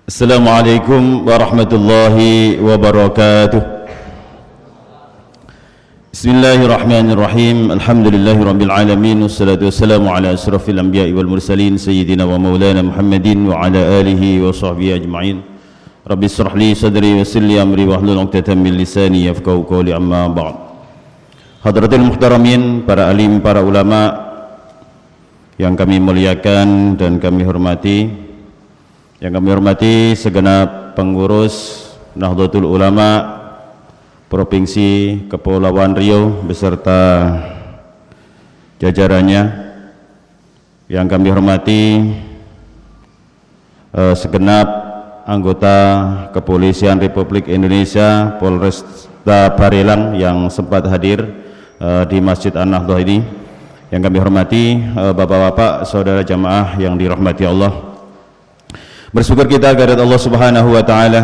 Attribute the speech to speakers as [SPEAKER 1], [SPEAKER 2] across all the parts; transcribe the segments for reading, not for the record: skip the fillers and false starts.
[SPEAKER 1] Assalamualaikum warahmatullahi wabarakatuh. Bismillahirrahmanirrahim. Alhamdulillahirabbil alamin wassalatu wassalamu ala asrafil anbiya'i wal mursalin sayyidina wa maulana Muhammadin wa ala alihi wa sahbihi ajma'in. Rabbi shrah li sadri wa yassir li amri wahlul 'uqdatam min lisani yafqahu qawli, amma ba'd. Hadratil muhtaramin, para alim, para ulama yang kami muliakan dan kami hormati, yang kami hormati segenap pengurus Nahdlatul Ulama Provinsi Kepulauan Riau beserta jajarannya, yang kami hormati segenap anggota Kepolisian Republik Indonesia Polresta Barelang yang sempat hadir di Masjid An-Nahdhah ini, yang kami hormati bapak-bapak, saudara jamaah yang dirahmati Allah. Bersyukur kita kehadirat Allah Subhanahu wa taala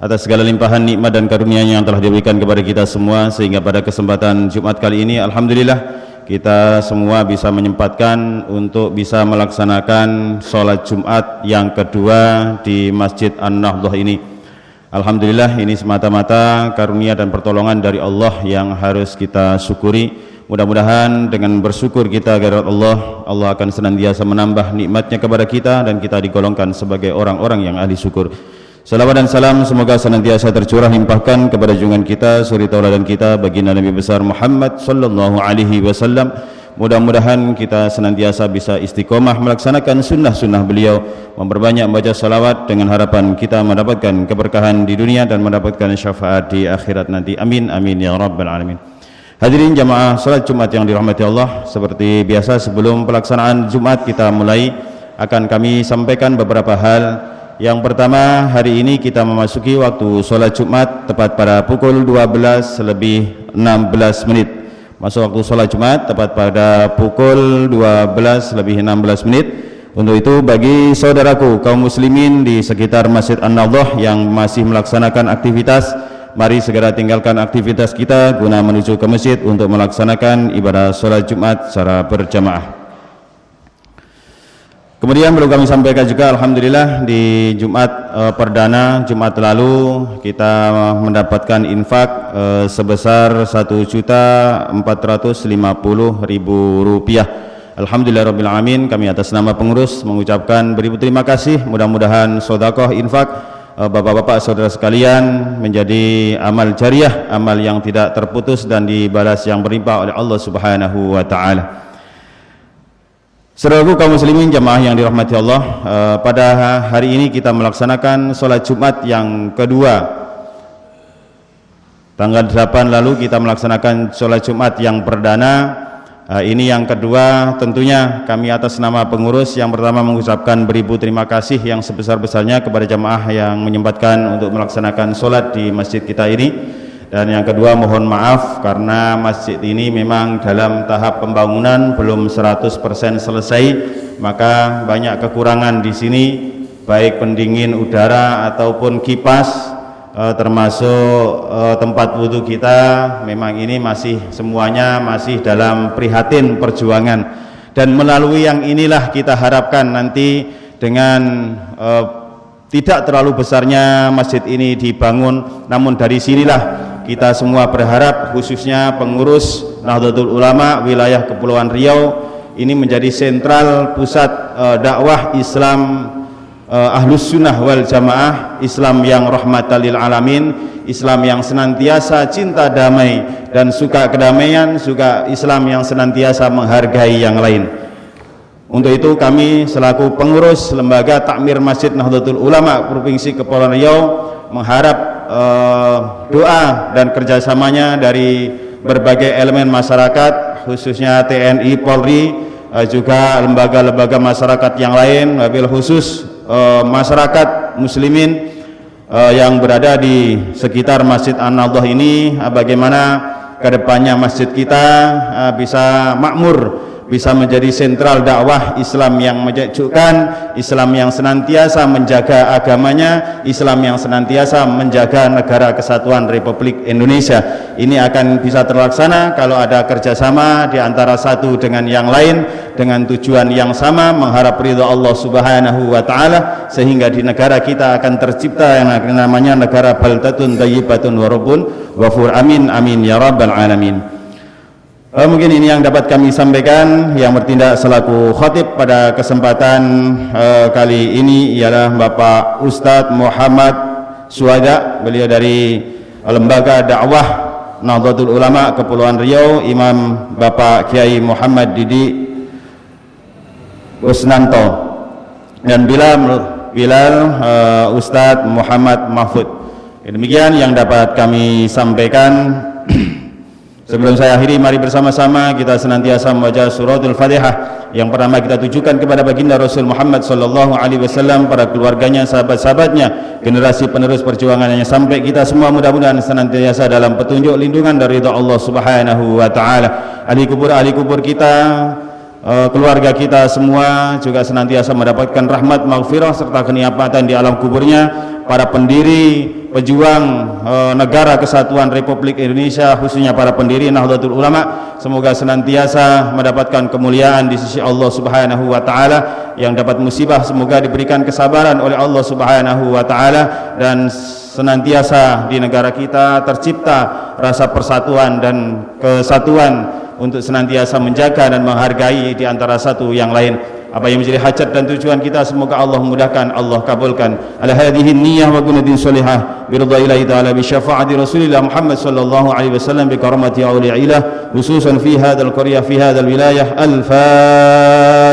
[SPEAKER 1] atas segala limpahan nikmat dan karunia-Nya yang telah diberikan kepada kita semua, sehingga pada kesempatan Jumat kali ini alhamdulillah kita semua bisa menyempatkan untuk bisa melaksanakan sholat Jumat yang kedua di Masjid An-Nahdhah ini. Alhamdulillah, ini semata-mata karunia dan pertolongan dari Allah yang harus kita syukuri. Mudah-mudahan dengan bersyukur kita kepada Allah, Allah akan senantiasa menambah nikmatnya kepada kita dan kita digolongkan sebagai orang-orang yang ahli syukur. Salawat dan salam semoga senantiasa tercurah limpahkan kepada junjungan kita, suri tauladan kita, baginda Nabi besar Muhammad sallallahu alaihi wasallam. Mudah-mudahan kita senantiasa bisa istiqomah melaksanakan sunnah-sunnah beliau, memperbanyak membaca salawat dengan harapan kita mendapatkan keberkahan di dunia dan mendapatkan syafaat di akhirat nanti. Amin amin ya rabbal alamin. Hadirin jamaah salat Jumat yang dirahmati Allah, seperti biasa sebelum pelaksanaan Jumat kita mulai, akan kami sampaikan beberapa hal. Yang pertama, hari ini kita memasuki waktu salat Jumat tepat pada pukul 12:16. Masuk waktu salat Jumat tepat pada pukul 12:16. Untuk itu, bagi saudaraku kaum muslimin di sekitar Masjid An-Nahdhah yang masih melaksanakan aktivitas, mari segera tinggalkan aktivitas kita guna menuju ke masjid untuk melaksanakan ibadah sholat Jumat secara berjamaah. Kemudian perlu kami sampaikan juga, alhamdulillah di Jumat perdana Jumat lalu kita mendapatkan infak sebesar Rp1.450.000. Alhamdulillahirabbil alamin. Kami atas nama pengurus mengucapkan beribu terima kasih. Mudah-mudahan sedekah infak bapak-bapak saudara sekalian menjadi amal jariah, amal yang tidak terputus dan dibalas yang berlimpah oleh Allah Subhanahu wa taala. Saudaraku kaum muslimin jamaah yang dirahmati Allah, pada hari ini kita melaksanakan sholat Jumat yang kedua. Tanggal 8 lalu kita melaksanakan sholat Jumat yang perdana. Ini yang kedua. Tentunya kami atas nama pengurus yang pertama mengucapkan beribu terima kasih yang sebesar-besarnya kepada jamaah yang menyempatkan untuk melaksanakan sholat di masjid kita ini. Dan yang kedua, mohon maaf karena masjid ini memang dalam tahap pembangunan, belum 100% selesai, maka banyak kekurangan di sini, baik pendingin udara ataupun kipas, termasuk tempat wudhu kita. Memang ini masih semuanya masih dalam prihatin perjuangan, dan melalui yang inilah kita harapkan nanti dengan tidak terlalu besarnya masjid ini dibangun, namun dari sinilah kita semua berharap, khususnya pengurus Nahdlatul Ulama wilayah Kepulauan Riau ini menjadi sentral pusat dakwah Islam Ahlus Sunnah wal Jamaah, Islam yang rahmatan lil alamin, Islam yang senantiasa cinta damai dan suka kedamaian, juga Islam yang senantiasa menghargai yang lain. Untuk itu kami selaku pengurus Lembaga Takmir Masjid Nahdlatul Ulama Provinsi Kepulauan Riau mengharap doa dan kerjasamanya dari berbagai elemen masyarakat, khususnya TNI, Polri, juga lembaga-lembaga masyarakat yang lain, wabil khusus masyarakat muslimin yang berada di sekitar Masjid An-Nahdhah ini, bagaimana kedepannya masjid kita bisa makmur, bisa menjadi sentral dakwah Islam yang menyejukkan, Islam yang senantiasa menjaga agamanya, Islam yang senantiasa menjaga negara kesatuan Republik Indonesia. Ini akan bisa terlaksana kalau ada kerjasama di antara satu dengan yang lain dengan tujuan yang sama, mengharap ridha Allah Subhanahu wa Ta'ala, sehingga di negara kita akan tercipta yang namanya negara baldatun thayyibatun wa rabbun ghafur. Amin amin ya rabbal alamin. Mungkin ini yang dapat kami sampaikan. Yang bertindak selaku khatib pada kesempatan kali ini ialah Bapak Ustadz Muhammad Suhada. Beliau dari Lembaga Dakwah Nahdlatul Ulama Kepulauan Riau. Imam Bapak Kiai Muhammad Didi Usnanto, dan Bilal Ustadz Muhammad Mahfud. Demikian yang dapat kami sampaikan. Sebelum saya akhiri, mari bersama-sama kita senantiasa membaca suratul Fatihah. Yang pertama kita tujukan kepada baginda Rasul Muhammad sallallahu alaihi wasallam, para keluarganya, sahabat-sahabatnya, generasi penerus perjuangannya, sampai kita semua mudah-mudahan senantiasa dalam petunjuk lindungan dari ridha Allah Subhanahu wa Ta'ala. Ahli kubur kita, keluarga kita semua juga senantiasa mendapatkan rahmat, maghfirah serta kenikmatan di alam kuburnya. Para pendiri, pejuang negara kesatuan Republik Indonesia, khususnya para pendiri Nahdlatul Ulama, semoga senantiasa mendapatkan kemuliaan di sisi Allah Subhanahu wa Ta'ala. Yang dapat musibah semoga diberikan kesabaran oleh Allah Subhanahu wa Ta'ala, dan senantiasa di negara kita tercipta rasa persatuan dan kesatuan untuk senantiasa menjaga dan menghargai di antara satu yang lain. Apa yang menjadi hajat dan tujuan kita semoga Allah mudahkan, Allah kabulkan. Ala hadhihi niyyah wa gunatin salihah bi ridaillahi ta'ala bi syafaati Rasulillah Muhammad sallallahu alaihi wasallam bi karamati auliyaillah khususan fi hadzal qaryah fi hadzal wilayah. Al-Fatihah.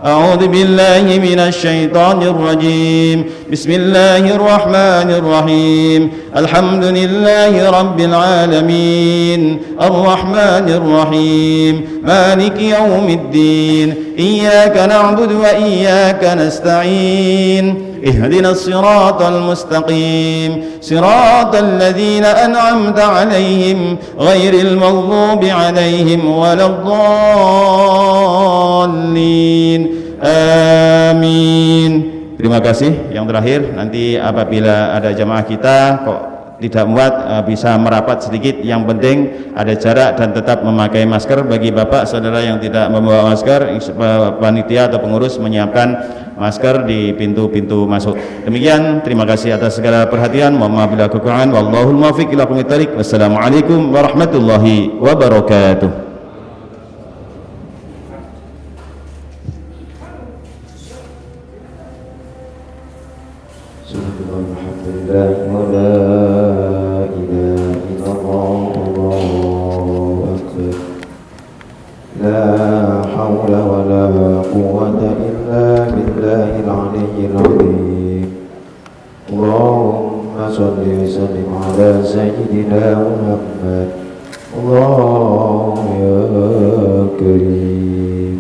[SPEAKER 1] أعوذ بالله من الشيطان الرجيم بسم الله الرحمن الرحيم الحمد لله رب العالمين الرحمن الرحيم مالك يوم الدين إياك نعبد وإياك نستعين اهدنا الصراط المستقيم صراط الذين أنعمت عليهم غير المغضوب عليهم ولا الضالين amin. Terima kasih. Yang terakhir, nanti apabila ada jamaah kita kok tidak muat, bisa merapat sedikit. Yang penting ada jarak dan tetap memakai masker. Bagi bapak saudara yang tidak membawa masker, panitia atau pengurus menyiapkan masker di pintu-pintu masuk. Demikian, terima kasih atas segala perhatian. Mohon maaf bila kekurangan. Wallahul muwaffiq ila aqwamit thoriq. Wassalamualaikum warahmatullahi wabarakatuh.
[SPEAKER 2] سيدنا محمد الله يا كريم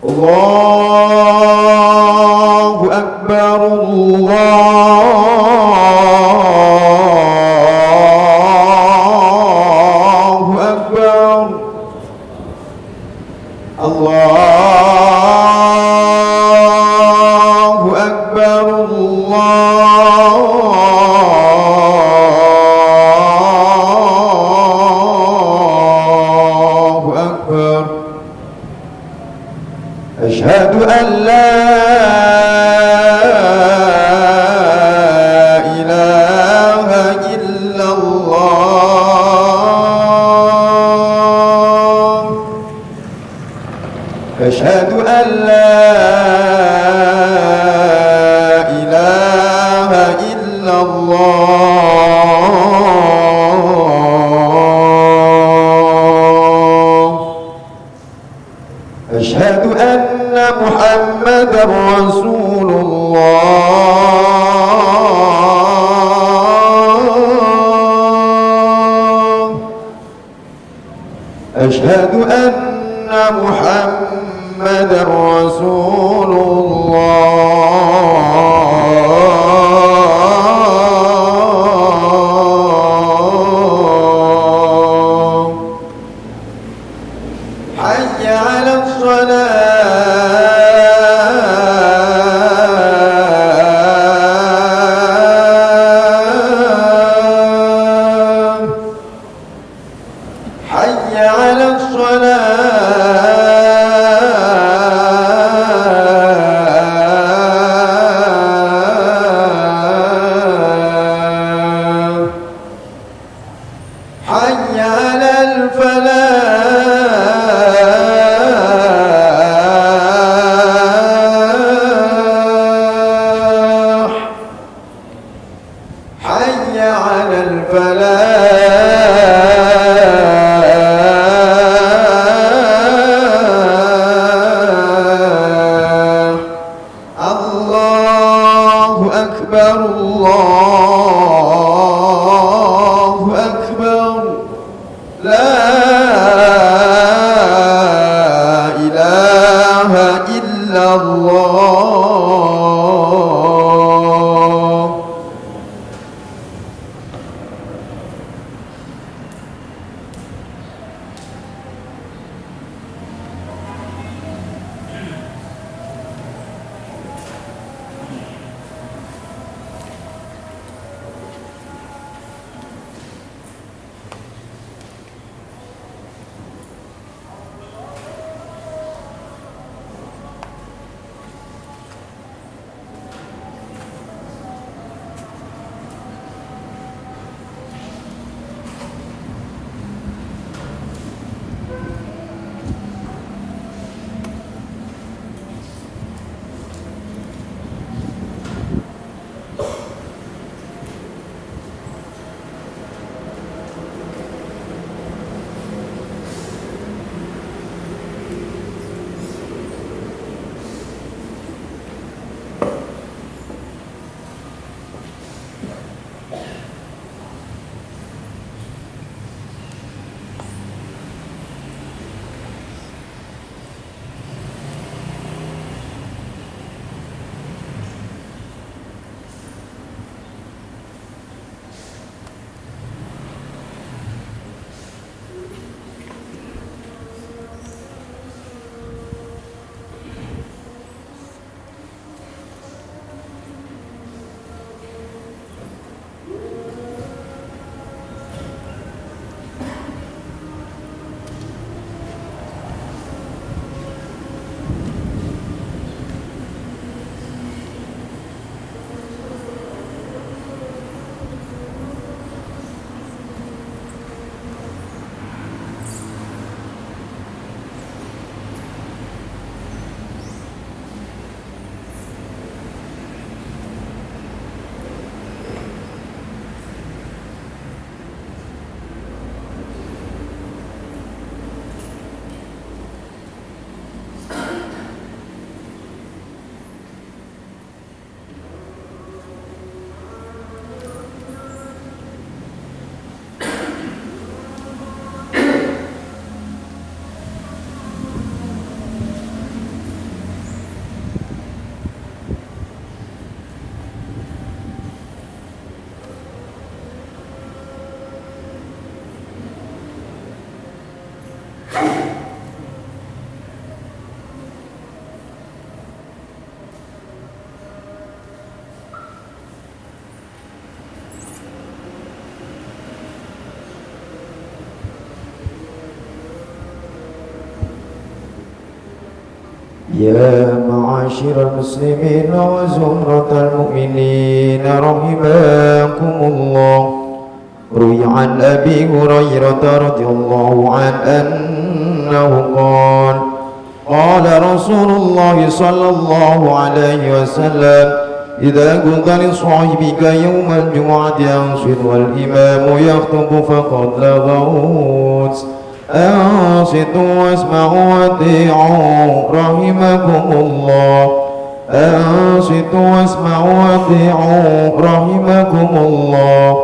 [SPEAKER 2] الله أكبر الله أكبر الله أكبر أشهد أن لا إله إلا الله أشهد أن لا إله إلا الله أشهد أن محمد رسول الله أشهد أن محمد رسول الله أكبر الله أكبر لا إله إلا الله. يا معاشر المسلمين وزمرة المؤمنين رحمكم الله. روي عن أبي هريرة رضي الله عنه أنه قال قال رسول الله صلى الله عليه وسلم إذا قلت لصاحبك يوم الجمعة أنصت والإمام يخطب فقد لغوت أنصتوا واسمعوا وأطيعوا رحمكم الله. أنصتوا واسمعوا وأطيعوا رحمكم الله.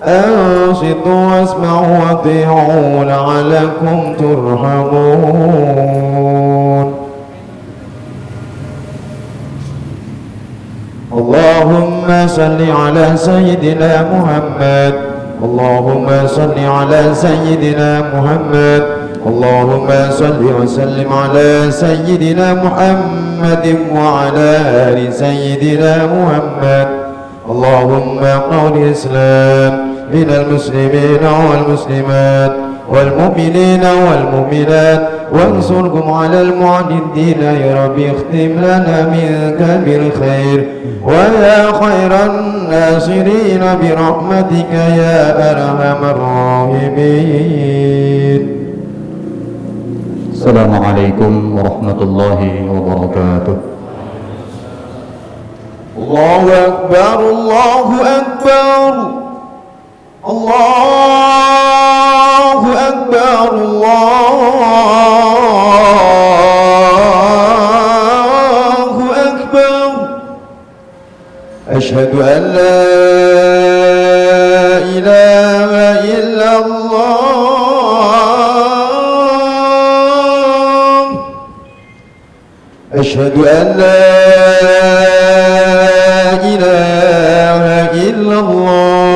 [SPEAKER 2] أنصتوا واسمعوا وأطيعوا لعلكم ترحمون. اللهم صل على سيدنا محمد. اللهم صل على سيدنا محمد. اللهم صل وسلم على سيدنا محمد وعلى آل سيدنا محمد. اللهم اقرأ الإسلام من المسلمين والمسلمات والمؤمنين والمؤمنات وانصركم على المعتدين يا رب. اختم لنا منك بالخير ويا خير الناصرين برحمتك يا أرحم الراحمين.
[SPEAKER 3] السلام عليكم ورحمة الله وبركاته.
[SPEAKER 2] الله أكبر الله أكبر الله أكبر الله أكبر أشهد أن لا إله إلا الله أشهد أن لا إله إلا الله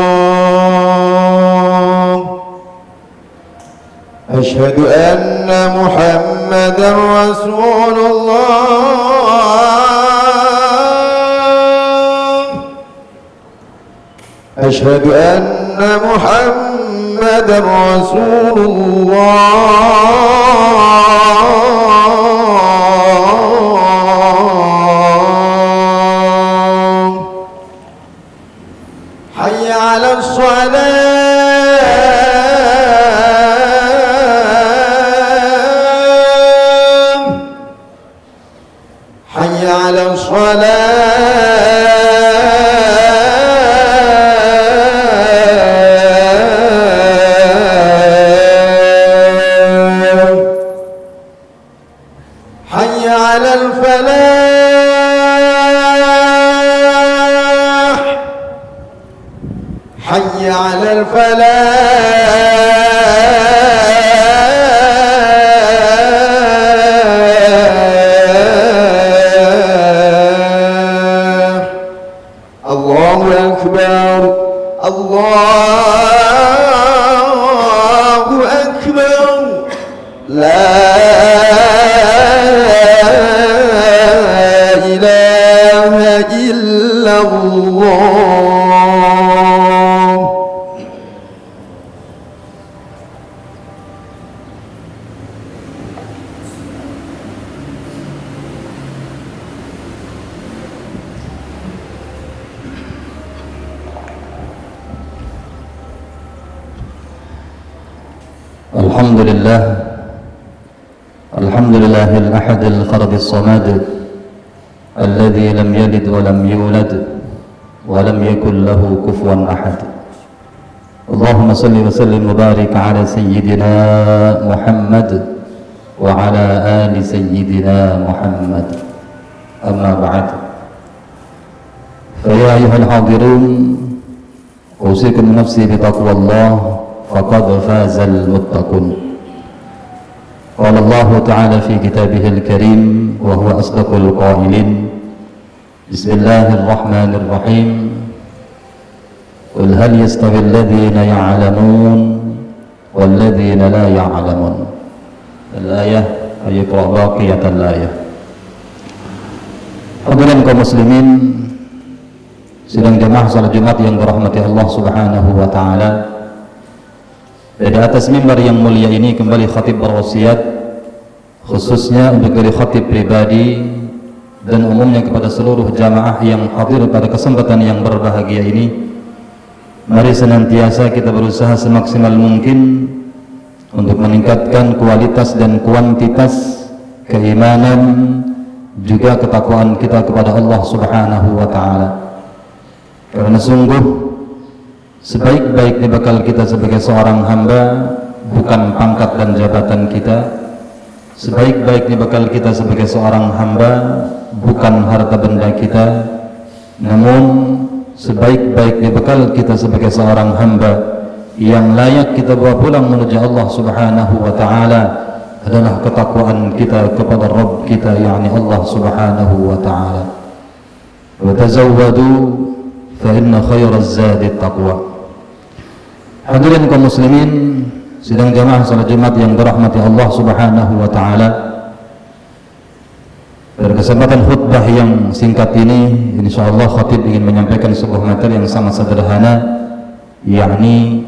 [SPEAKER 2] أشهد أن محمدا رسول الله أشهد أن محمدا رسول الله حي على الصلاة حي على الصلاة حي على الفلاح حي على الفلاح الله أكبر الله أكبر لا إله إلا الله
[SPEAKER 3] الحمد لله الأحد الفرد الصمد الذي لم يلد ولم يولد ولم يكن له كفوا أحد اللهم صل وسلم وبارك على سيدنا محمد وعلى آل سيدنا محمد أما بعد فيا أيها الحاضرون أوصيكم نفسي بتقوى الله فقد فاز المتقون قال الله تعالى في كتابه الكريم وهو أصدق القائلين بسم الله الرحمن الرحيم قل هل يستوي الذين يعلمون والذين لا يعلمون الآية يقرأ بقية الآية. Hadirin kaum muslimin sidang jamaah salat Jumat yang dirahmati Allah Subhanahu wa taala. Dari atas mimbar yang mulia ini kembali khatib berwasiat khususnya untuk dari khatib pribadi dan umumnya kepada seluruh jamaah yang hadir pada kesempatan yang berbahagia ini. Mari senantiasa kita berusaha semaksimal mungkin untuk meningkatkan kualitas dan kuantitas keimanan juga ketakwaan kita kepada Allah Subhanahu wa taala. Karena sungguh sebaik-baiknya bekal kita sebagai seorang hamba bukan pangkat dan jabatan kita. Sebaik-baiknya bekal kita sebagai seorang hamba bukan harta benda kita. Namun sebaik-baiknya bekal kita sebagai seorang hamba yang layak kita bawa pulang menuju Allah Subhanahu wa taala adalah ketakwaan kita kepada Rabb kita, yakni Allah Subhanahu wa taala. Wa tazawwadu fa inna khairaz zadi taqwa. Hadirin kaum muslimin sidang jamaah salat Jumat yang dirahmati Allah Subhanahu wa taala. Pada kesempatan khutbah yang singkat ini insyaallah khatib ingin menyampaikan sebuah materi yang sangat sederhana, yakni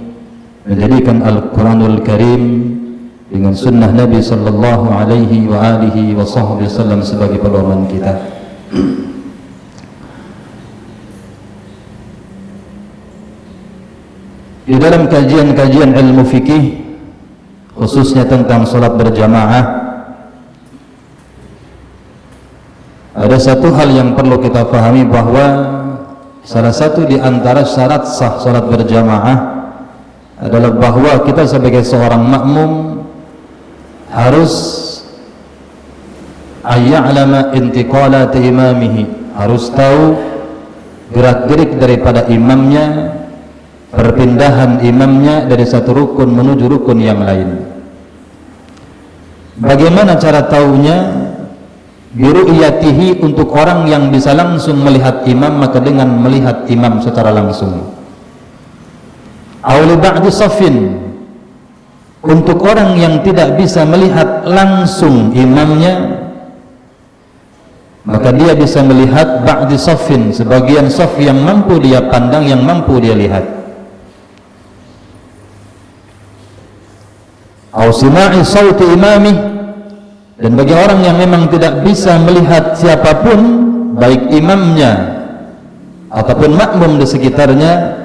[SPEAKER 3] menjadikan Al-Qur'anul Karim dengan sunnah Nabi sallallahu alaihi wa alihi wasallam sebagai pedoman kita. Di dalam kajian-kajian ilmu fikih khususnya tentang salat berjamaah, ada satu hal yang perlu kita pahami, bahwa salah satu di antara syarat sah salat berjamaah adalah bahwa kita sebagai seorang makmum harus ayya'lama intiqalat imamihi, harus tahu gerak-gerik daripada imamnya, perpindahan imamnya dari satu rukun menuju rukun yang lain. Bagaimana cara taunya? Biru'yatihi, untuk orang yang bisa langsung melihat imam, maka dengan melihat imam secara langsung. Auli ba'di safin, untuk orang yang tidak bisa melihat langsung imamnya, maka dia bisa melihat ba'di safin, sebagian saf yang mampu dia pandang, yang mampu dia lihat. Au sima'i sauti imamih, dan bagi orang yang memang tidak bisa melihat siapapun, baik imamnya ataupun makmum di sekitarnya,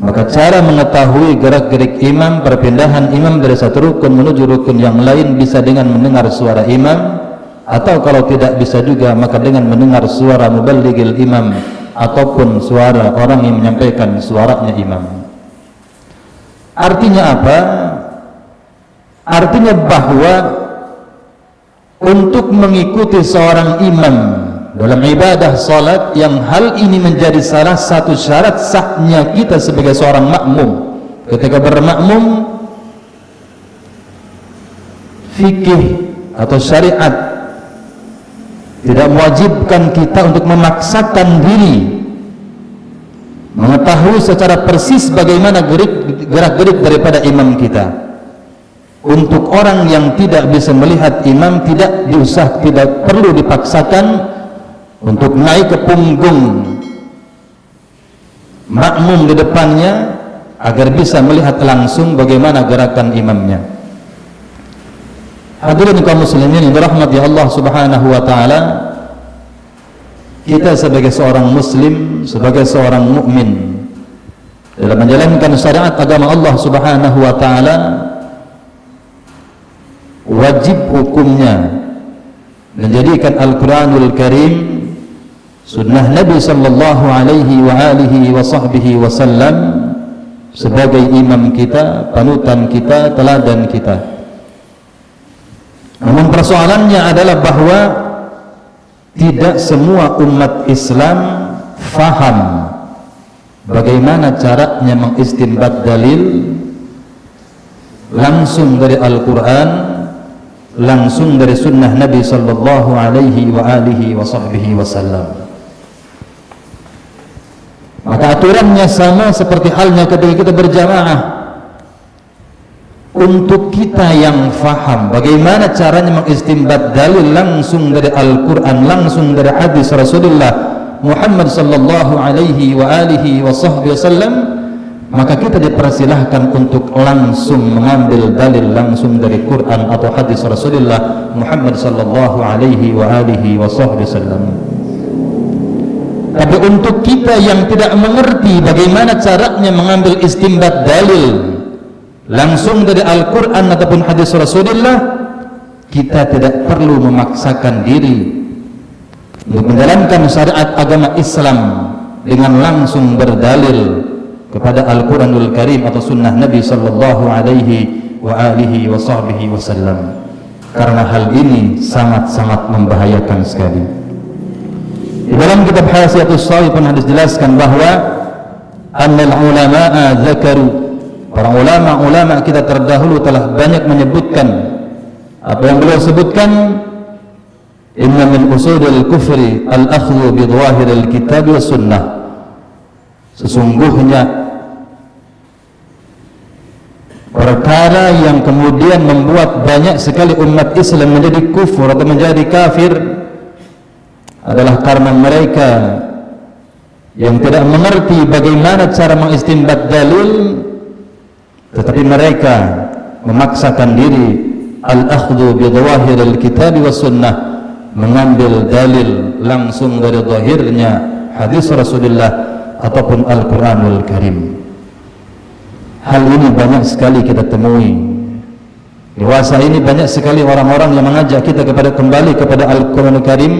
[SPEAKER 3] maka cara mengetahui gerak-gerik imam, perpindahan imam dari satu rukun menuju rukun yang lain bisa dengan mendengar suara imam, atau kalau tidak bisa juga maka dengan mendengar suara muballighil imam ataupun suara orang yang menyampaikan suaranya imam. Artinya apa? Artinya bahwa untuk mengikuti seorang imam dalam ibadah salat, yang hal ini menjadi salah satu syarat sahnya kita sebagai seorang makmum. Ketika bermakmum, fikih atau syariat tidak mewajibkan kita untuk memaksakan diri mengetahui secara persis bagaimana gerak-gerik daripada imam kita. Untuk orang yang tidak bisa melihat imam, tidak perlu dipaksakan untuk naik ke punggung makmum di depannya agar bisa melihat langsung bagaimana gerakan imamnya. Hadirin kaum muslimin yang dirahmati Allah Subhanahu wa taala, kita sebagai seorang muslim, sebagai seorang mukmin dalam menjalankan syariat agama Allah Subhanahu wa taala, wajib hukumnya menjadikan Al-Quranul Karim, sunnah Nabi sallallahu alaihi wa alihi wa sahbihi wasallam sebagai imam kita, panutan kita, teladan kita. Namun persoalannya adalah bahwa tidak semua umat Islam faham bagaimana caranya mengistinbat dalil langsung dari Al-Quran, langsung dari sunnah Nabi sallallahu alaihi wa alihi wa sahbihi wasallam. Maka aturannya sama seperti halnya ketika kita berjamaah. Untuk kita yang faham bagaimana caranya mengistinbat dalil langsung dari Al-Quran, langsung dari hadis Rasulullah Muhammad sallallahu alaihi wa alihi wa sahbihi wasallam, maka kita dipersilahkan untuk langsung mengambil dalil langsung dari Quran atau hadis Rasulullah Muhammad sallallahu alaihi wa alihi wasallam. Tapi untuk kita yang tidak mengerti bagaimana caranya mengambil istinbat dalil langsung dari Al-Quran ataupun hadis Rasulullah, kita tidak perlu memaksakan diri untuk menjalankan syariat agama Islam dengan langsung berdalil kepada Al-Quranul Karim atau sunnah Nabi sallallahu alaihi wa alihi wa sahbihi wasallam, karena hal ini sangat-sangat membahayakan sekali. Di dalam kitab Hasiyatus Shawi pun hadis jelaskan bahwa annal ulama'a dzakaru, para ulama kita terdahulu telah banyak menyebutkan apa yang beliau sebutkan, inna min usulil kufri al-akhdhu bi dhawahiril kitab wa sunnah, sesungguhnya perkara yang kemudian membuat banyak sekali umat Islam menjadi kufur atau menjadi kafir adalah karena mereka yang tidak mengerti bagaimana cara mengistinbat dalil, tetapi mereka memaksakan diri al-akhdhu bi dhawahiril kitab wa sunnah, mengambil dalil langsung dari zahirnya hadis Rasulullah ataupun Al-Quranul Karim. Hal ini banyak sekali kita temui. Dewasa ini banyak sekali orang-orang yang mengajak kita kepada kembali kepada Al-Quranul Karim,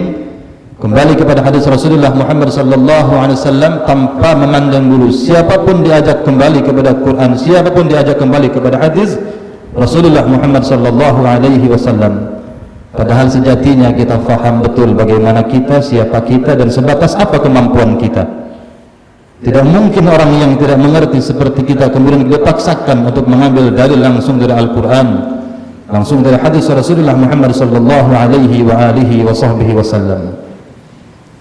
[SPEAKER 3] kembali kepada hadis Rasulullah Muhammad sallallahu alaihi wasallam, tanpa memandang dulu siapapun diajak kembali kepada Quran, siapapun diajak kembali kepada hadis Rasulullah Muhammad sallallahu alaihi wasallam. Padahal sejatinya kita faham betul bagaimana kita, siapa kita, dan sebatas apa kemampuan kita. Tidak mungkin orang yang tidak mengerti seperti kita kemudian dipaksakan untuk mengambil dalil langsung dari Al-Quran, langsung dari hadis Rasulullah Muhammad sallallahu alaihi wa alihi wa sahbihi wasallam.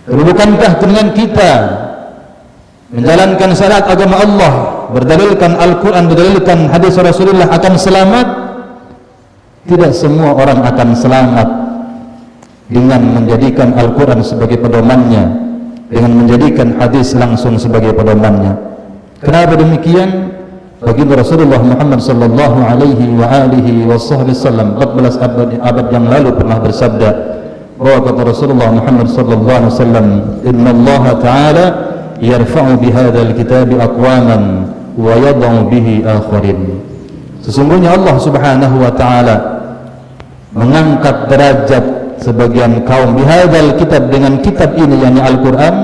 [SPEAKER 3] Bukankah dengan kita menjalankan syariat agama Allah, berdalilkan Al-Quran, berdalilkan hadis Rasulullah akan selamat? Tidak semua orang akan selamat dengan menjadikan Al-Quran sebagai pedomannya, dengan menjadikan hadis langsung sebagai pedomannya. Kenapa demikian? Baginda Rasulullah Muhammad sallallahu alaihi wa alihi wasallam 14 abad yang lalu pernah bersabda bahwa kata Rasulullah Muhammad sallallahu alaihi wasallam, "Inna Allah Ta'ala yarfa'u bihadzal kitabi aqwaman wa yad'u bihi akharin." Sesungguhnya Allah Subhanahu wa taala mengangkat derajat sebagian kaum bihadzal kitab, dengan kitab ini yakni Al-Qur'an,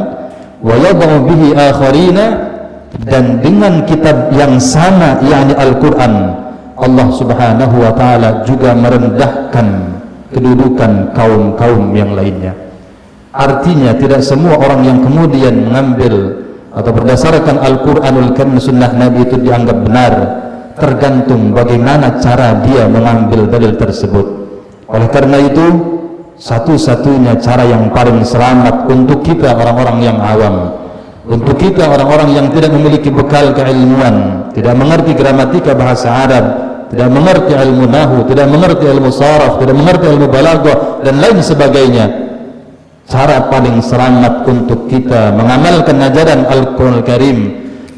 [SPEAKER 3] wa yad'u bihi akharina, dan dengan kitab yang sama yakni Al-Qur'an Allah Subhanahu wa taala juga merendahkan kedudukan kaum-kaum yang lainnya. Artinya tidak semua orang yang kemudian mengambil atau berdasarkan Al-Qur'anul Karim, sunnah Nabi itu dianggap benar, tergantung bagaimana cara dia mengambil dalil tersebut. Oleh karena itu, satu-satunya cara yang paling selamat untuk kita orang-orang yang awam, untuk kita orang-orang yang tidak memiliki bekal keilmuan, tidak mengerti gramatika bahasa Arab, tidak mengerti ilmu nahwu, tidak mengerti ilmu saraf, tidak mengerti ilmu balaghah dan lain sebagainya, cara paling selamat untuk kita mengamalkan ajaran Al-Qur'an Al-Karim,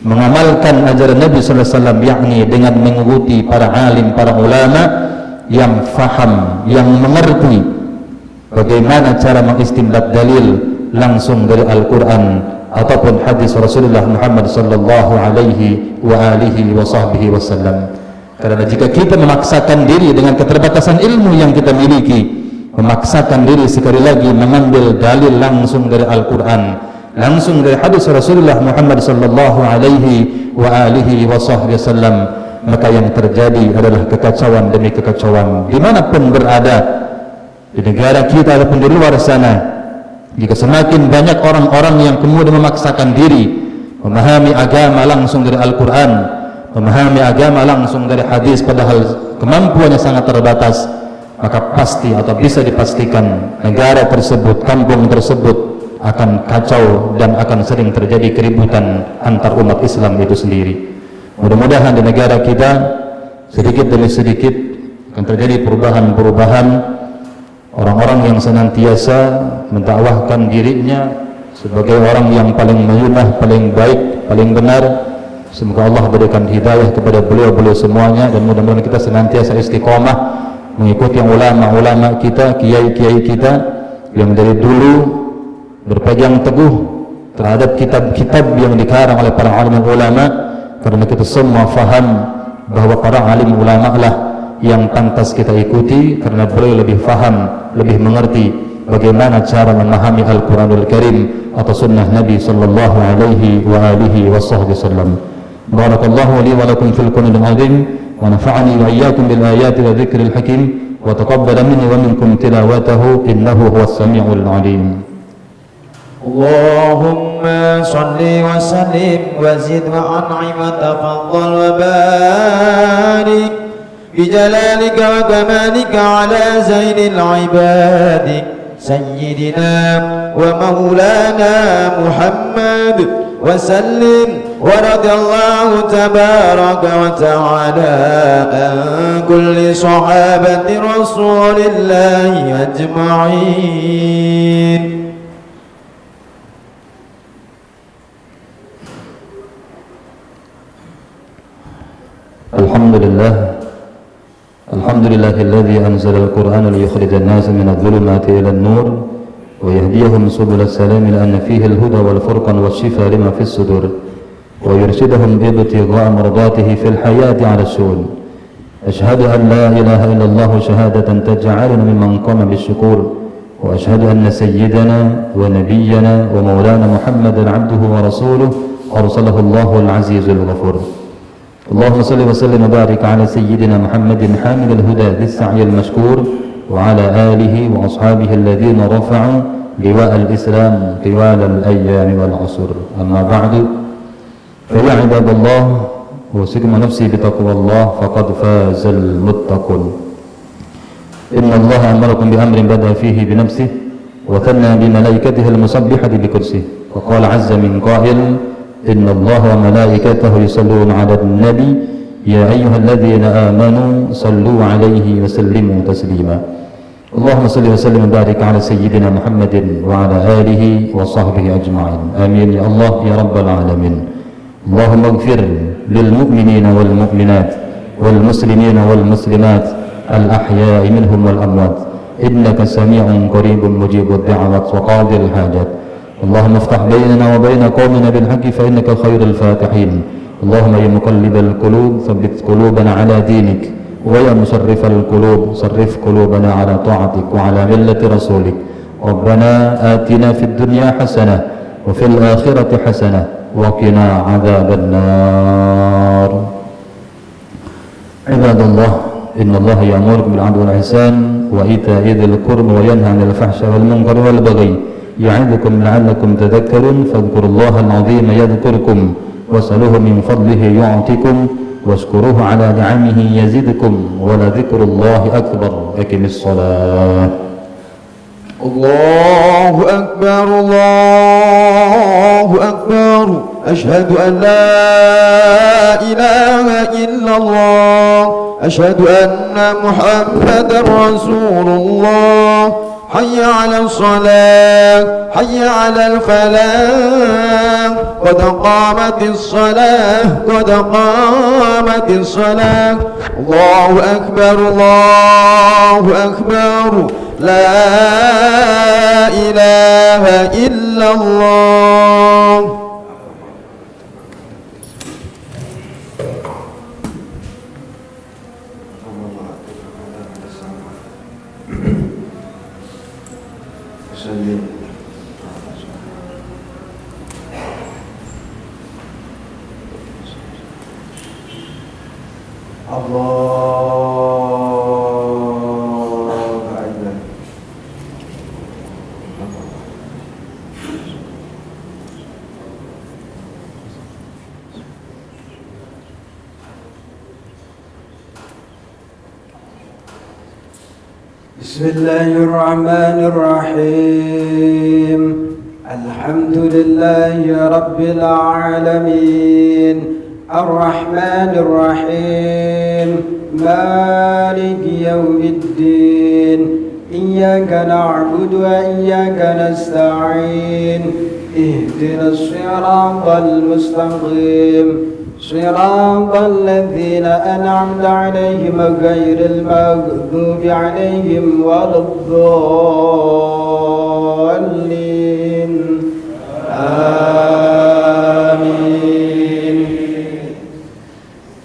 [SPEAKER 3] mengamalkan ajaran Nabi sallallahu alaihi wasallam, yakni dengan mengikuti para alim, para ulama yang faham, yang mengerti bagaimana cara mengistinbat dalil langsung dari Al-Quran ataupun hadis Rasulullah Muhammad sallallahu alaihi wa alihi wa sahbihi wasallam. Karena jika kita memaksakan diri dengan keterbatasan ilmu yang kita miliki, memaksakan diri sekali lagi mengambil dalil langsung dari Al-Quran, langsung dari hadis Rasulullah Muhammad sallallahu alaihi wa alihi wa sahbihi wasallam, maka yang terjadi adalah kekacauan demi kekacauan dimanapun berada, di negara kita ataupun di luar sana. Jika semakin banyak orang-orang yang kemudian memaksakan diri memahami agama langsung dari Al-Quran, memahami agama langsung dari hadis, padahal kemampuannya sangat terbatas, maka pasti atau bisa dipastikan negara tersebut, kampung tersebut akan kacau dan akan sering terjadi keributan antar umat Islam itu sendiri. Mudah-mudahan di negara kita sedikit demi sedikit akan terjadi perubahan-perubahan. Orang-orang yang senantiasa mendakwahkan dirinya sebagai orang yang paling mulia, paling baik, paling benar, semoga Allah berikan hidayah kepada beliau-beliau semuanya, dan mudah-mudahan kita senantiasa istiqomah mengikuti ulama-ulama kita, kiai-kiai kita yang dari dulu berpegang teguh terhadap kitab-kitab yang dikarang oleh para alim ulama. Karena kita semua faham bahwa para alim ulama lah yang pantas kita ikuti, karena beliau lebih faham, lebih mengerti bagaimana cara memahami Al-Quranul Karim atau sunnah Nabi sallallahu alaihi wa alihi wasallam. Barakallahu li wa lakum fil Qur'anil azim, wa nafa'ani wa iyyakum bil ayati wa dzikril hakim, wa taqabbala minni wa minkum tilawatahu innahu huwas samiul alim.
[SPEAKER 2] اللهم صل وسلم وزد وأنعم وتفضل وبارك بجلالك وكمالك على زين العباد سيدنا ومولانا محمد وسلم. ورضي الله تبارك وتعالى عن كل صحابة رسول الله أجمعين.
[SPEAKER 3] الحمد لله الذي أنزل القرآن ليخرج الناس من الظلمات إلى النور ويهديهم سبل السلام، لأن فيه الهدى والفرقان والشفاء لما في الصدور، ويرشدهم بابتغاء مرضاته في الحياة على الشؤون. أشهد أن لا إله إلا الله شهادة تجعلنا ممن قام بالشكور، وأشهد أن سيدنا ونبينا ومولانا محمدا عبده ورسوله أرسله الله العزيز الغفور. اللهم صل وسلم وبارك على سيدنا محمد حامل الهدى ذي السعي المشكور، وعلى آله وأصحابه الذين رفعوا لواء الإسلام طوال الأيام والعصر. أما بعد، فيا عباد الله، أوصيكم نفسي بتقوى الله فقد فاز المتقون. إن الله أمركم بأمر بدأ فيه بنفسه وثنى بملائكته المسبحة بكرسه، وقال عز من قائل: إن الله وملائكته يصلون على النبي يا أيها الذين آمنوا صلوا عليه وسلموا تسليما. اللهم صل وسلم وبارك على سيدنا محمد وعلى آله وصحبه أجمعين. آمين يا الله يا رب العالمين. اللهم اغفر للمؤمنين والمؤمنات والمسلمين والمسلمات الأحياء منهم والأموات، إنك سميع قريب مجيب الدعوات وقاضي الحاجات. اللهم افتح بيننا وبين قومنا بالحق فإنك خير الفاتحين. اللهم يا مقلب القلوب ثبت قلوبنا على دينك، ويا مصرف القلوب صرف قلوبنا على طاعتك وعلى ملة رسولك. ربنا آتنا في الدنيا حسنة وفي الآخرة حسنة وقنا عذاب النار. عباد الله، إن الله يأمركم بالعدل والإحسان وإيتاء ذي القربى وينهى عن الفحشاء والمنكر والبغي يعظكم لعلكم تذكرون. فاذكروا الله العظيم يذكركم واسألوه من فضله يعطكم واشكروه على نعمه يزدكم ولذكر الله أكبر. أقم الصلاة.
[SPEAKER 2] الله أكبر الله أكبر، أشهد أن لا إله إلا الله، أشهد أن محمدا رسول الله. حي على الصلاة حي على الفلاح، قد قامت الصلاة قد قامت الصلاة. الله أكبر الله أكبر، لا إله إلا الله.
[SPEAKER 4] بسم الله الرحمن الرحيم. الحمد لله رب العالمين، الرحمن الرحيم، مالك يوم الدين. إياك نعبد وإياك نستعين، اهدنا الصراط المستقيم، صراط الذين أنعمت عليهم غير المغضوب عليهم ولا الضالين. آمين.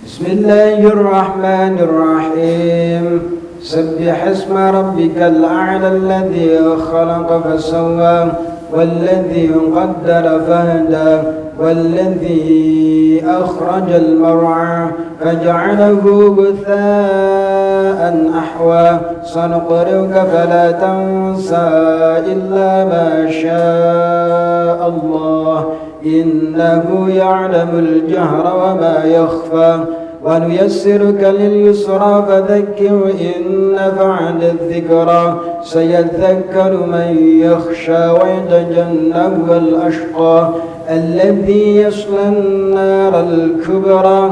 [SPEAKER 4] بسم الله الرحمن الرحيم. سبح اسم ربك الأعلى الذي خلق فسوى والذي قدر فهدى والذي أخرج المرعى فجعله غثاء أحوى. سنقرئك فلا تنسى إلا ما شاء الله، إنه يعلم الجهر وما يخفى. ونيسرك لليسرى فذكر إن نفعت الذكرى. سيذكر من يخشى ويتجنبها الأشقى الذي يصلى النار الكبرى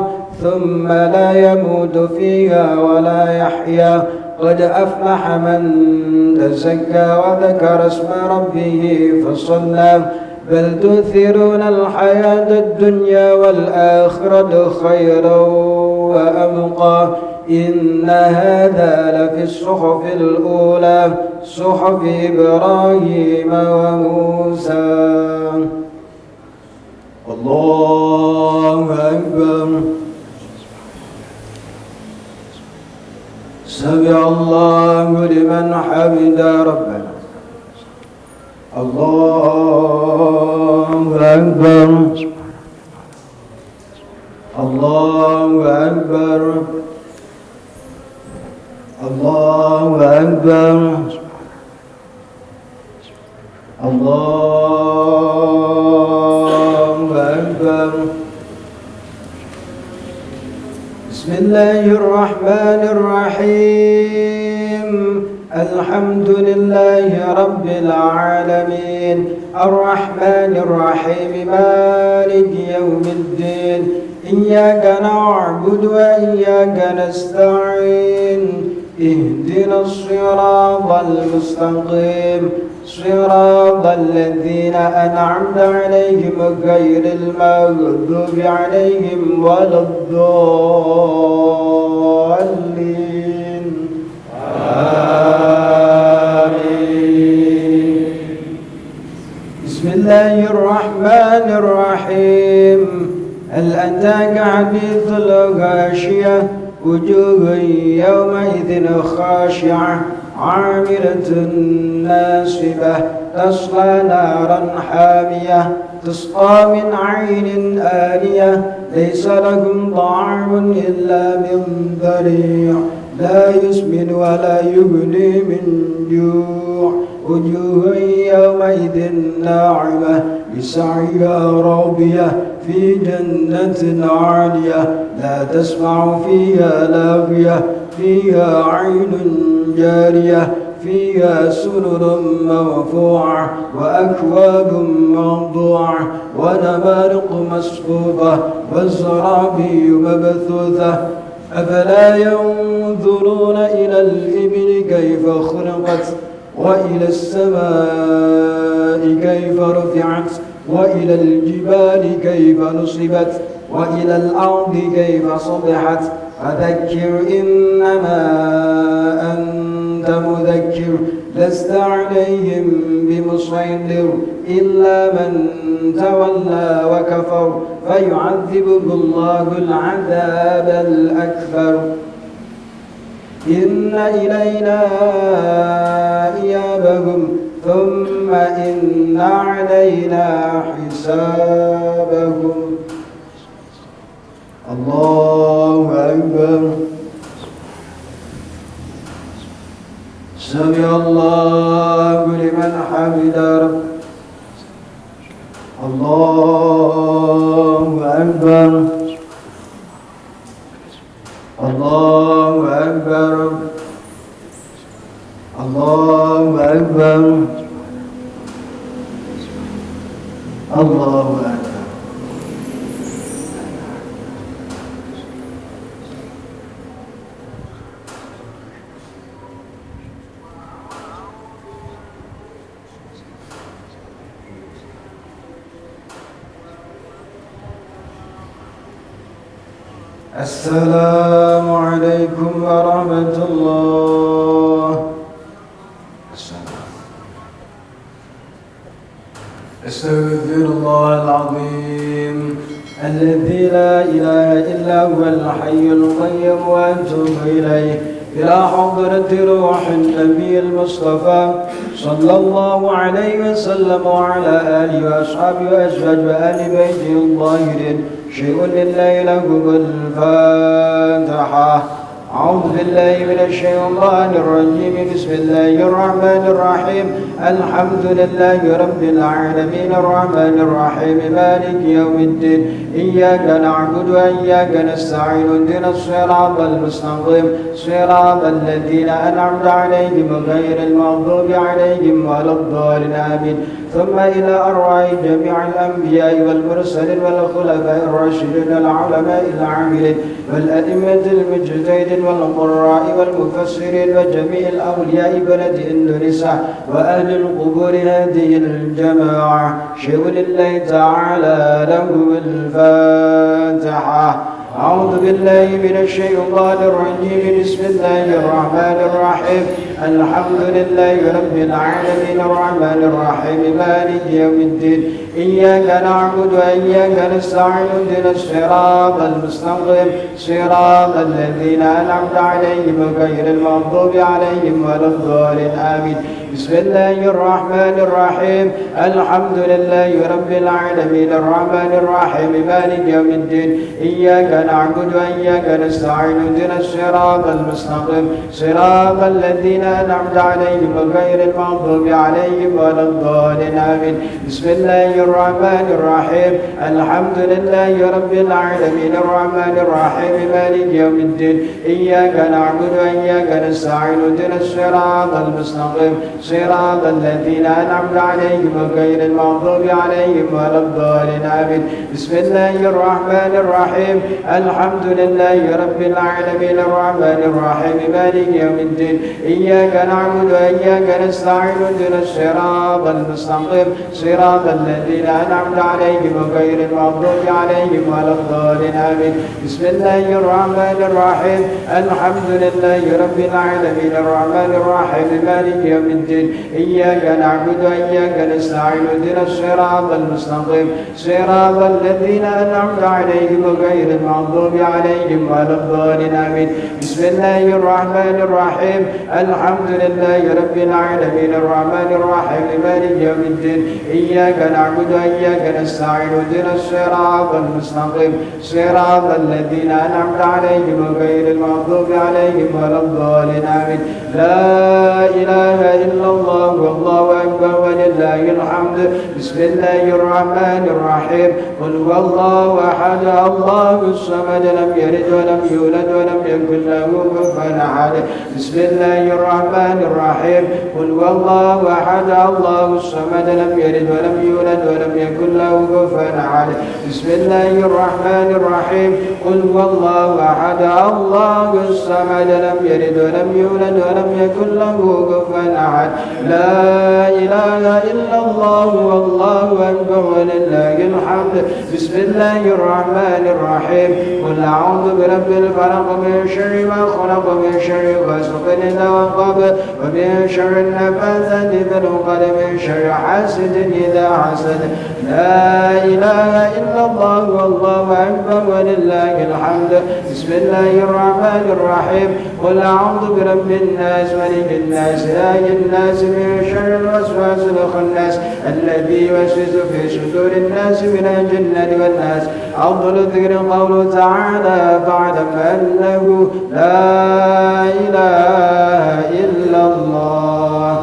[SPEAKER 4] ثم لا يموت فيها ولا يحيا. قد أفلح من تزكى وذكر اسم ربه فصلى. بل تؤثرون الحياة الدنيا والآخرة خيرا وأبقى. إن هذا لفي الصحف الأولى، صحف إبراهيم وموسى. الله أكبر. سمع الله لمن حمد ربنا. الله أكبر. الله أكبر. الله أكبر. بسم الله الرحمن الرحيم الحمد لله رب العالمين الرحمن الرحيم مالك يوم الدين إياك نعبد وإياك نستعين اهدنا الصراط المستقيم صراط الذين أنعمت عليهم غير المغضوب عليهم ولا الضالين آمين. بسم الله الرحمن الرحيم هل أتاك حديث الغاشية وجوه يومئذ خاشعة عاملة ناصبة تصلى نارا حامية تسقى من عين آنية ليس لهم طعام إلا من ضريع لا يسمن ولا يغني من جوع وجوه يومئذ ناعمة لسعيها راضية في جنة عالية لا تسمع فيها لاغية فيها عين جارية فيها سرر مرفوعة وأكواب موضوعة ونمارق مصفوفة والزرابي مبثوثة أفلا ينظرون إلى الإبل كيف خلقت وإلى السماء كيف رفعت وإلى الجبال كيف نصبت وإلى الأرض كيف سطحت فذكر إنما أنت مذكر لست عليهم بمسيطر إلا من تولى وكفر فيعذبه الله العذاب الأكبر إن إلينا إيابهم ثم إن علينا حسابهم. الله أكبر. سمع الله لمن حمده. الله أكبر. الله أكبر. الله أكبر. الله أكبر. السلام عليكم ورحمة الله. استغفر الله العظيم الذي لا إله إلا هو الحي القيوم وأتوب إليه إلى حضرة روح النبي المصطفى صلى الله عليه وسلم وعلى آله وأصحابه وأزواجه وآل بيته الطاهرين. شيء لله لكم الفاتحة. أعوذ بالله من الشيطان الرجيم. بسم الله الرحمن الرحيم الحمد لله رب العالمين الرحمن الرحيم مالك يوم الدين إياك نعبد وإياك نستعين اهدنا الصراط المستقيم صراط الذين أنعمت عليهم غير المغضوب عليهم ولا الضالين آمين. ثم إلى أرواح جميع الأنبياء والمرسلين والخلفاء الراشدين العلماء العاملين والأئمة المجتهدين والقراء والمفسرين وجميع الأولياء بلد إندونيسيا وأهل القبور هذه الجماعة. شيء لله تعالى له الفاتحة. أعوذ بالله من الشيطان الرجيم. بسم الله الرحمن الرحيم الحمد لله رب العالمين الرحمن الرحيم مالك يوم الدين إياك نعبد وإياك نستعين اهدنا الصراط المستقيم صراط الذين أنعمت عليهم غير المغضوب عليهم ولا الضالين آمين. بسم الله الرحمن الرحيم الحمد لله رب العالمين الرحمن الرحيم مالك يوم الدين إياك نعبد وإياك نستعين اهدنا الصراط المستقيم صراط الذين أنعمت عليهم غير المغضوب عليهم ولا الضالين آمين. بسم الله الرحمن الرحيم. الحمد لله رب العالمين الرحمن الرحيم مالك يوم الدين. إياك نعبد وإياك نستعين اهدنا الصراط المستقيم صراط الذين أنعمت عليهم غير المغضوب عليهم ولا الضالين آمين. بسم الله الرحمن الرحيم. الحمد لله رب العالمين الرحمن الرحيم مالك يوم الدين. إياك نعبد وإياك نستعين اهدنا الصراط المستقيم صراط الذين أنعمت عليهم غير المغضوب عليهم ولا الضالين آمين. بسم الله الرحمن الرحيم. الحمد لله رب العالمين الرحمن الرحيم مالك يوم الدين. إياك نعبد وإياك نستعين اهدنا الصراط المستقيم صراط الذين أنعمت عليهم غير المغضوب عليهم ولا الضالين آمين. بسم الله الرحمن الرحيم. الحمد لله رب العالمين الرحمن الرحيم مالك يوم الدين. إياك نعبد وإياك نستعين اهدنا الصراط المستقيم صراط الذين أنعمت عليهم غير المغضوب عليهم ولا الضالين آمين. لا إله إلا الله والله أكبر ولله الحمد. بسم الله الرحمن الرحيم. قل هو الله أحد الله الصمد لم يلد ولم يولد ولم يكن له كفوا أحد. بسم الله الرحمن الرحيم. قل هو الله أحد الله الصمد لم يلد ولم يولد ولم يكن له كفوا أحد. بسم الله الرحمن الرحيم. قل هو الله أحد الله الصمد لم يلد ولم يولد ولم يكن له كفوا أحد. لا إله إلا الله والله أكبر ولله الحمد. بسم الله الرحمن الرحيم. قل أعوذ برب الفلق من شر ما خلق من شر غاسق إذا وقب ومن شر النفاثات في العقد من شر حاسد إذا حسد. لا إله إلا الله والله أكبر ولله الحمد. بسم الله الرحمن الرحيم. قل أعوذ برب الناس ملك الناس إله الناس من شر الوسواس الخناس الذي يوسوس في صدور الناس من الجنة والناس. أفضل الذكر قوله تعالى فاعلم أنه لا إله إلا الله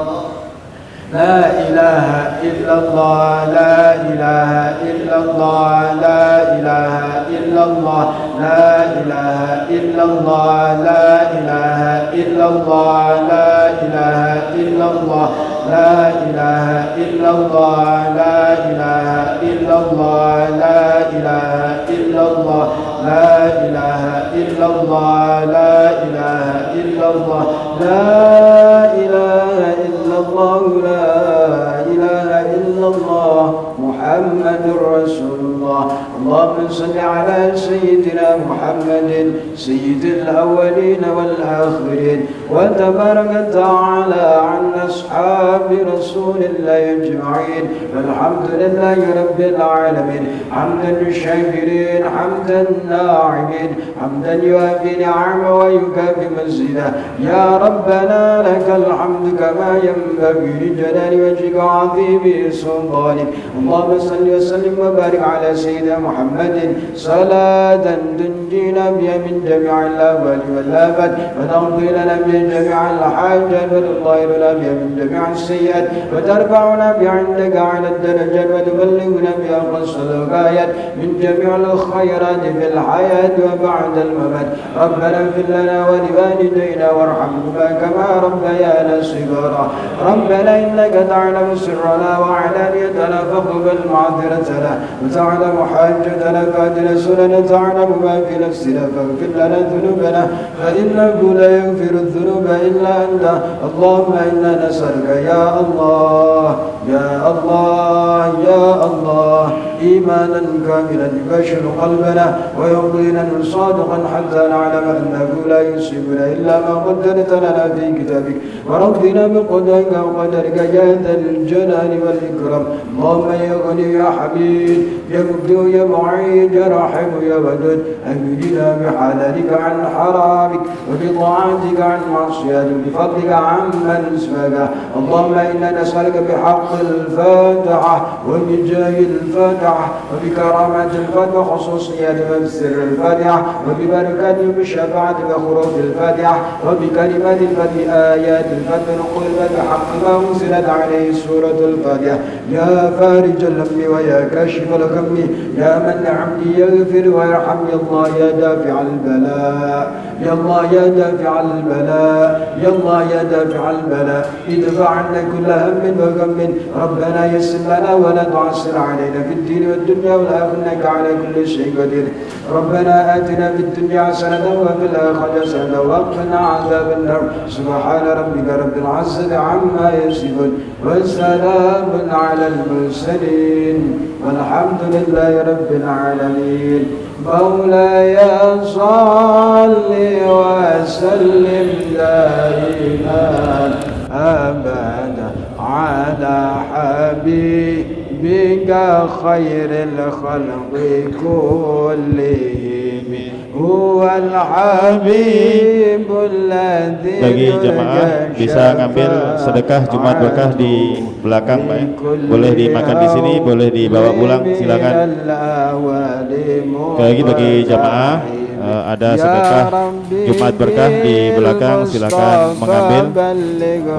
[SPEAKER 4] لا إله إلا الله لا إله إلا الله لا إله إلا الله لا إله إلا الله لا إله إلا الله لا إله إلا الله لا إله إلا الله لا إله إلا الله لا إله إلا الله لا إله إلا الله لا إله إلا الله لا إله إلا الله لا إله إلا الله محمد رسول الله. اللهم صل على سيدنا محمد سيد الأولين والآخرين وتبارك تعالى عن أصحاب رسول الله أجمعين. والحمد لله رب العالمين حمدا للشاكرين حمدا الناعمين حمدا يوافي نعمه ويكافئ مزيده. يا ربنا لك الحمد كما ينبغي لجلال وجهك وعظيم سلطانك. اللهم صل وسلم وبارك على سيدنا محمد صلاة تنجينا بها من جميع الأهوال والآفات وتقضي لنا بها جميع الحاجات وتطهر لنا بها من جميع السيئات وترفعنا بها عندك على الدرجات وتبلغنا بها أقصى الغايات من جميع الخيرات في الحياة وبعد الممات. ربنا اغفر لنا ولوالدينا وارحمهما كما ربيانا صغارا. ربنا إنك تعلم سرنا وعلانيتنا فاقبل معذرتنا وتعلم حاجتنا فأدنا سننا تعلم ما في نفسنا فاغفر لنا ذنوبنا فإنه لا يغفر الذنوب إلا أنت. اللهم إنا نسألك يا الله يا الله يا الله إيمانا كاملا يبشر قلبنا ويقينا صادقا حتى نعلم أنه لا يصيبنا إلا ما قدرت لنا في كتابك ورضنا بقدرك وقدرك يا ذا الجلال والإكرام. اللهم يا غني يا حميد يا مبدئ يا معيد يا رحيم يا ودود أنجنا بحلالك عن حرامك وبطاعتك عن معصيتك بفضلك عمن سواك. اللهم إنا نسألك بحق الفاتحة وبجاه الفاتحة الفاتحة وبكرامات الفاتحة وخصوصيات سر الفاتحة وببركات بالشفاعة بخروج الفاتحة وبكلمات الفتح آيات الفتح نقول الفتح حق ما أنزلت عليه سورة الفاتحة. يا فارج الهم ويا كاشف الغم يا من لعبدي يغفر ويرحم يا الله يا دافع البلاء يا الله يا دافع البلاء يا الله يا دافع البلاء ادفع عنا كل هم وغم ربنا يسر لنا ولا تعسر علينا في الدين والدنيا والآخرة إنك على كل شيء قدير. ربنا آتنا في الدنيا حسنة وفي الآخرة حسنة وقنا عذاب النار. سبحان ربك رب العزة عما يصفون وسلام على المرسلين والحمد لله رب العالمين. مولاي صل وسلم دائما أبدا على حبيبك خير الخلق كلهم هو الحبيب الذي
[SPEAKER 1] bagi jamaah bisa ngambil sedekah Jumat berkah di belakang Pak ya. Boleh dimakan di sini, boleh dibawa pulang, silakan. Bagi jamaah ada sedekah Jumat berkah di belakang, silakan mengambil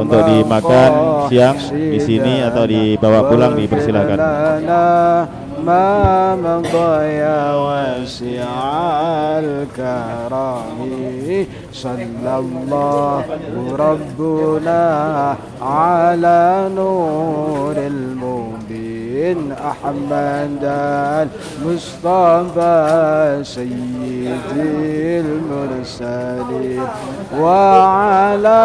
[SPEAKER 1] untuk dimakan siang di sini atau dibawa pulang, dipersilakan.
[SPEAKER 4] ما مضى واسع الكرم صلى الله ربنا على نور المبين أحمد المصطفى سيد المرسلين وعلى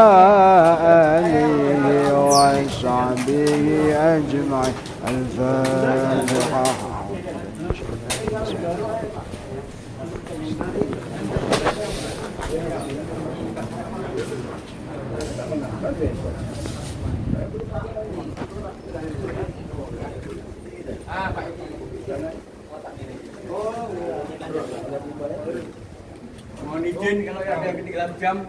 [SPEAKER 4] آله وصحبه أجمعين. الفاتحة.
[SPEAKER 5] Mohon izin kalau ada yang ketinggalan jam.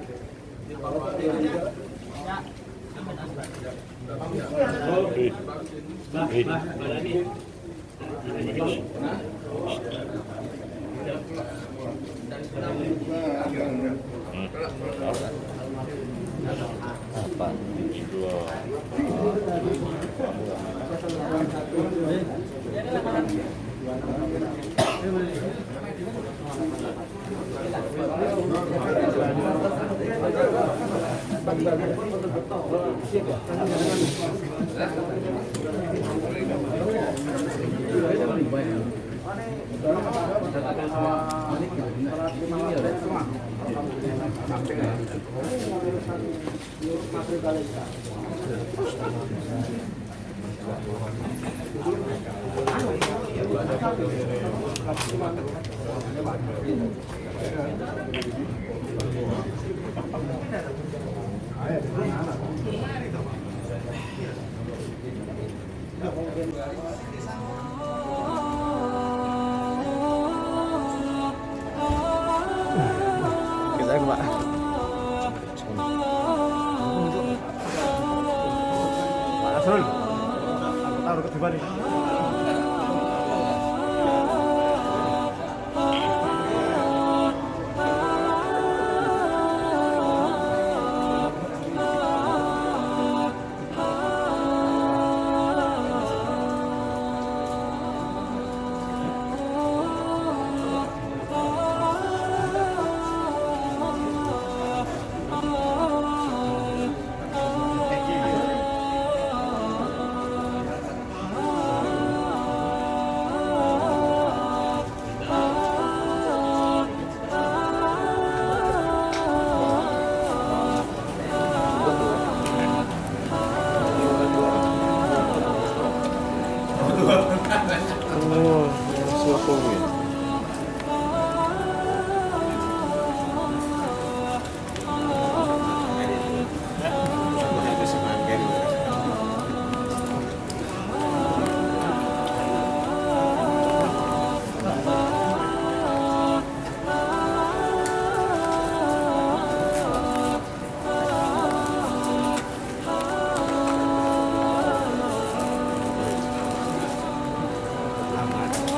[SPEAKER 5] Selamat.